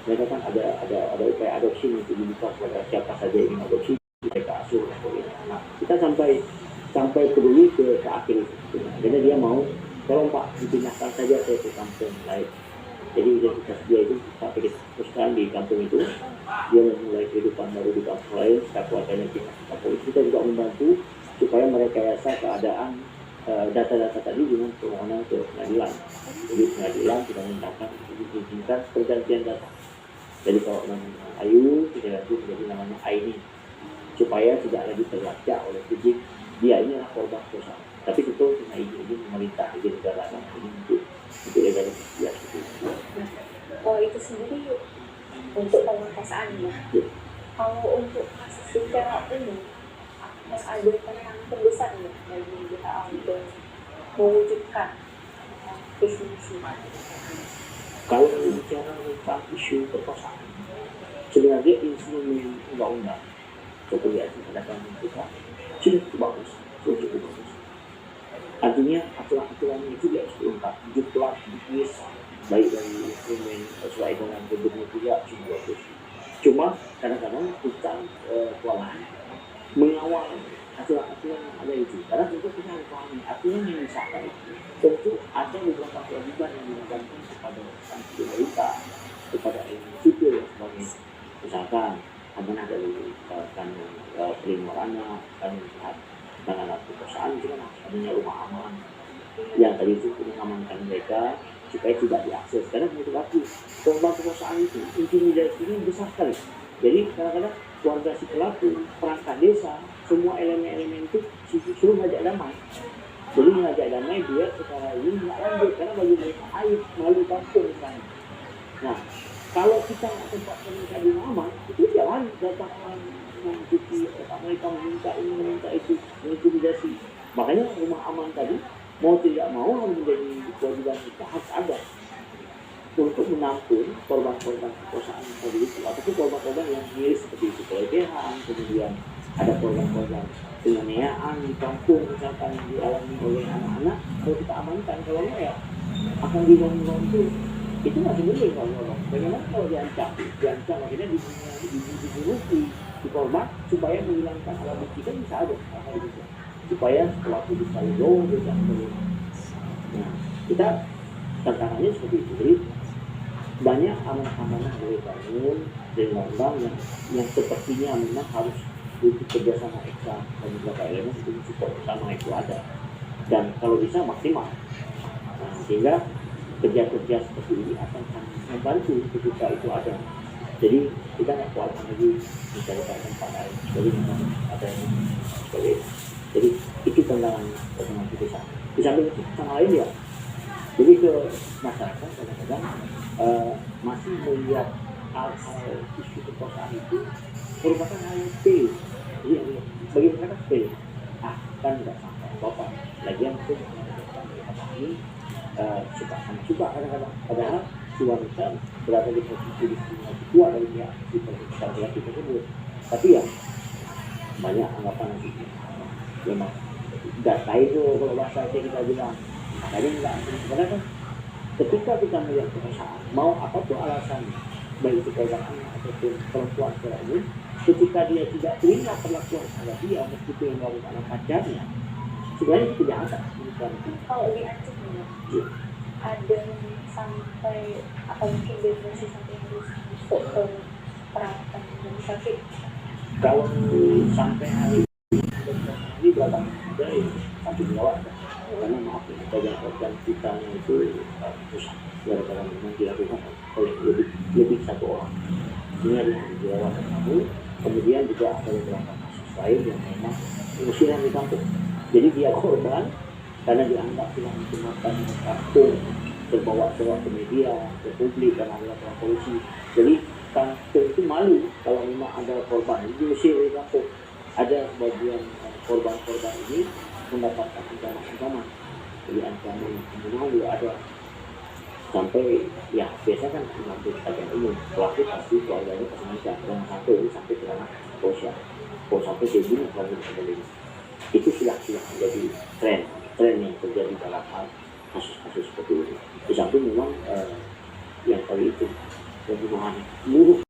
mereka kan ada upaya adopsi untuk dibuka kepada siapa saja yang ingin adopsi, mereka asuh. Nah, kita sampai peduli ke akhir itu. Jadi dia mau, tolong Pak dipindahkan saja ke kampung lain. Jadi identitas dia itu sampai kita teruskan di kampung itu, dia memulai kehidupan baru di kampung lain, setelah keluarganya pindah ke kampung. Kita juga membantu supaya merekayasa keadaan data-data tadi dengan permohonan ke pengadilan. Jadi pengadilan kita mintakan diizinkan pergantian data. Jadi kalau namanya Ayu kita ganti menjadi namanya Aini, supaya tidak lagi terlacak oleh publik dia ini adalah korban perkosaan. Tapi itu cuma izin pemerintah, izin negara, ini untuk legalitas dia. Oh, itu sendiri untuk pemerkosaan ya. Kalau untuk kasus secara umum, ada tantangan terbesar ya bagi WHO untuk mewujudkan visi misi. Kalau bicara tentang isu perkosaan, sebenarnya instrumen undang-undang kepolisian adakan kita sudah cukup bagus, Artinya aturan-aturan itu dia harus diungkap, jumlah bisnis baik dari instrumen sesuai dengan gubernur juga cukup bagus. Cuma kadang-kadang kita kewalahan mengawal aturan-aturan yang ada itu. Karena tentu kita harus pahami aturan yang disahkan itu tentu ada beberapa kewajiban yang dilakukan kepada pemerintah, kepada ilmu sipil dan sebagainya. Misalkan amanah dari kanun perlindungan anak, kanun penanganan perkosaan itu kan adanya rumah aman yang tadi itu mengamankan mereka supaya tidak diakses. Karena begitu lagi korban perkosaan itu intimidasinya besar sekali. Jadi kadang-kadang keluarga si pelaku, perangkat desa, semua elemen-elemen itu suruh ngajak damai. Jadi ngajak damai dia secara ini nggak lanjut karena bagi mereka aib malu kampung misalnya. Nah, kalau kita nggak tempatkan mereka di aman, itu jalan datang orang mencuci, mereka meminta ini meminta itu, mengintimidasi. Makanya rumah aman tadi mau tidak mau harus menjadi kewajiban kita, harus ada untuk menampung korban-korban perkosaan tadi itu, ataupun korban-korban yang miris seperti itu, pelecehan, kemudian ada korban-korban penganiayaan di kampung misalkan yang dialami oleh anak-anak. Kalau kita amankan, kalau enggak ya akan dibangun itu masih mending kalau bagaimana kalau diancam akhirnya dibunuh di korban supaya menghilangkan alat bukti kan bisa ada supaya pelaku bisa low dan sebagainya. Nah, kita tantangannya seperti itu. Jadi banyak amanah-amanah dari bangun dari undang yang sepertinya memang harus butuh kerjasama ekstra dan beberapa elemen untuk support bersama itu ada, dan kalau bisa maksimal. Nah, sehingga kerja-kerja seperti ini akan membantu ketika itu ada. Jadi kita nggak khawatir lagi mencarikan tempat lain. Jadi memang ada yang seperti. Jadi itu tantangan kita. Di samping itu tantangan lain ya. Jadi ke masyarakat kadang-kadang masih melihat hal-hal isu perkosaan itu merupakan hal yang sepele. Jadi bagi mereka sepele. Kan nggak sampai apa-apa. Lagian itu ini suka kadang-kadang. Padahal si wanita berada di posisi diskriminasi kuat dari pihak si laki tersebut. Tapi ya banyak anggapan nanti memang nggak tahu itu kalau bahasa kita bilang makanya nggak. Karena kan ketika kita melihat perkosaan mau apapun alasannya, baik itu korban anak ataupun perempuan secara umum, ketika dia tidak terima perlakuan terhadap dia meskipun yang melakukan anak pacarnya, sebenarnya itu kejahatan. Kalau diancam ya, ada sampai atau mungkin depresi sampai harus masuk ke perawatan rumah sakit. Kalau sampai hari ini berapa dari satu dirawat, karena maaf korban kita itu rusak gara-gara memang dilakukan oleh lebih satu orang. Ini ada yang dirawat kamu, kemudian juga ada beberapa kasus lain yang memang usianya di kampung. Jadi dia korban karena dianggap telah mencemahkan kampung, terbawa ke media, ke publik, dan ada laporan polisi. Jadi kampung itu malu kalau memang ada korban diusir dari kampung. Ada sebagian korban-korban ini mendapatkan ancaman. Jadi ancaman pembunuhan juga ada. Sampai ya biasa kan mengambil bagian umum pelaku pasti keluarganya kesengaja dan satu ini sampai ke ranah kepolisian. Kalau sampai kayak gini kalau seperti itu sudah menjadi tren yang terjadi dalam hal kasus-kasus seperti ini. Di samping memang yang kali itu pembunuhan, seluruh